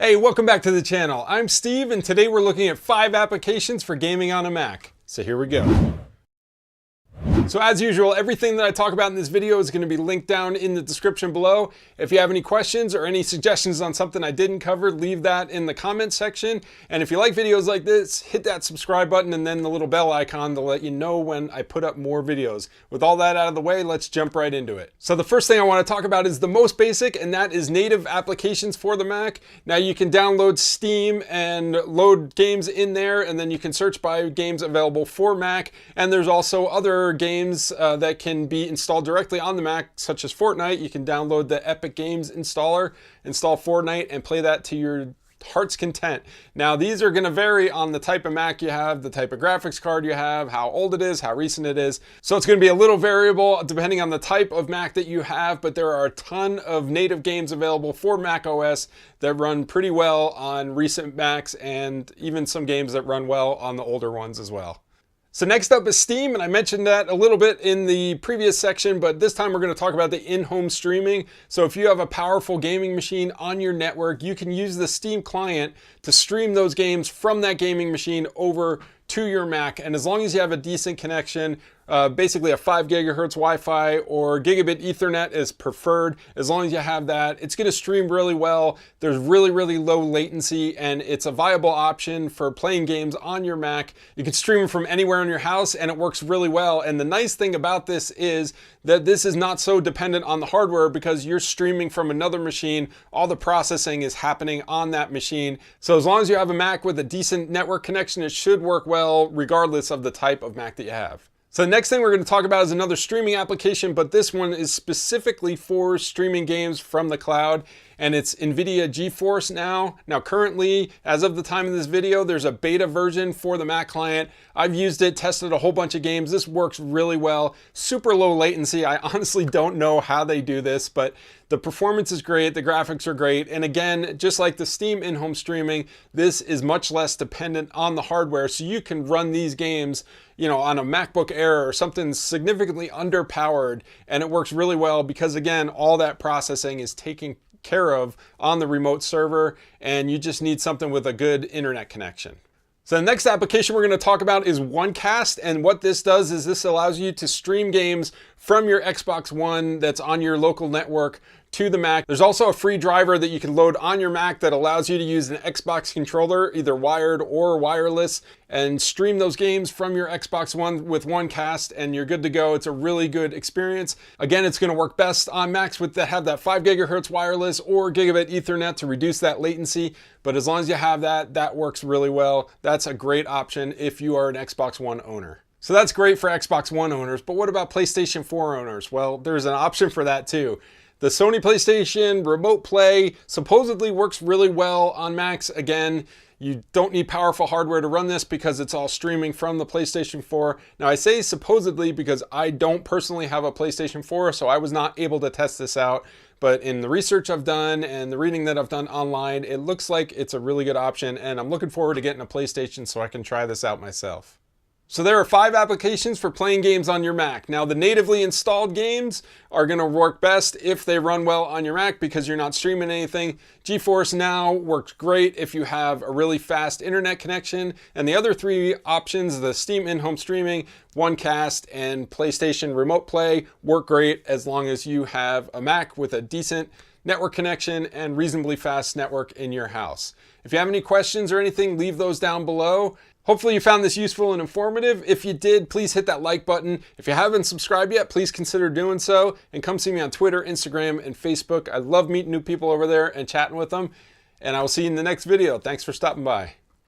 Hey, welcome back to the channel. I'm Steve, and today we're looking at 5 applications for gaming on a Mac. So here we go. So as usual, everything that I talk about in this video is going to be linked down in the description below. If you have any questions or any suggestions on something I didn't cover, leave that in the comments section. And if you like videos like this, hit that subscribe button and then the little bell icon to let you know when I put up more videos. With all that out of the way, let's jump right into it. So the first thing I want to talk about is the most basic, and that is native applications for the Mac. Now you can download Steam and load games in there, and then you can search by games available for Mac. And there's also other games that can be installed directly on the Mac, such as Fortnite. You can download the Epic Games installer, install Fortnite, and play that to your heart's content. Now these are going to vary on the type of Mac you have, the type of graphics card you have, how old it is, how recent it is. So it's going to be a little variable depending on the type of Mac that you have, but there are a ton of native games available for Mac OS that run pretty well on recent Macs, and even some games that run well on the older ones as well. So next up is Steam, and I mentioned that a little bit in the previous section, but this time we're going to talk about the in-home streaming. So if you have a powerful gaming machine on your network, you can use the Steam client to stream those games from that gaming machine over to your Mac. And as long as you have a decent connection, basically a 5 gigahertz Wi-Fi or gigabit Ethernet is preferred. As long as you have that, it's going to stream really well. There's really low latency, and it's a viable option for playing games on your Mac. You can stream from anywhere in your house, and it works really well. And the nice thing about this is that this is not so dependent on the hardware, because you're streaming from another machine. All the processing is happening on that machine. So as long as you have a Mac with a decent network connection, it should work well regardless of the type of Mac that you have. So the next thing we're going to talk about is another streaming application, but this one is specifically for streaming games from the cloud, and it's NVIDIA GeForce Now. Now currently, as of the time of this video, there's a beta version for the Mac client. I've used it, tested a whole bunch of games. This works really well. Super low latency. I honestly don't know how they do this, but the performance is great, the graphics are great, and again, just like the Steam in-home streaming, this is much less dependent on the hardware, so you can run these games, you know, on a MacBook Air or something significantly underpowered, and it works really well because, again, all that processing is taken care of on the remote server, and you just need something with a good internet connection. So the next application we're going to talk about is OneCast, and what this does is this allows you to stream games from your Xbox One that's on your local network to the Mac. There's also a free driver that you can load on your Mac that allows you to use an Xbox controller, either wired or wireless, and stream those games from your Xbox One with OneCast, and you're good to go. It's a really good experience. Again, it's going to work best on Macs that have that 5 gigahertz wireless or gigabit Ethernet to reduce that latency, but as long as you have that, that works really well. That's a great option if you are an Xbox One owner. So that's great for Xbox One owners, but what about PlayStation 4 owners? Well, there's an option for that too. The Sony PlayStation Remote Play supposedly works really well on Macs. Again, you don't need powerful hardware to run this because it's all streaming from the PlayStation 4. Now I say supposedly because I don't personally have a PlayStation 4, so I was not able to test this out. But in the research I've done and the reading that I've done online, it looks like it's a really good option, and I'm looking forward to getting a PlayStation so I can try this out myself. So there are 5 applications for playing games on your Mac. Now the natively installed games are going to work best if they run well on your Mac because you're not streaming anything. GeForce Now works great if you have a really fast internet connection. And the other 3 options, the Steam in-home streaming, OneCast, and PlayStation Remote Play, work great as long as you have a Mac with a decent network connection and reasonably fast network in your house. If you have any questions or anything, leave those down below. Hopefully you found this useful and informative. If you did, please hit that like button. If you haven't subscribed yet, please consider doing so, and come see me on Twitter, Instagram, and Facebook. I love meeting new people over there and chatting with them, and I will see you in the next video. Thanks for stopping by.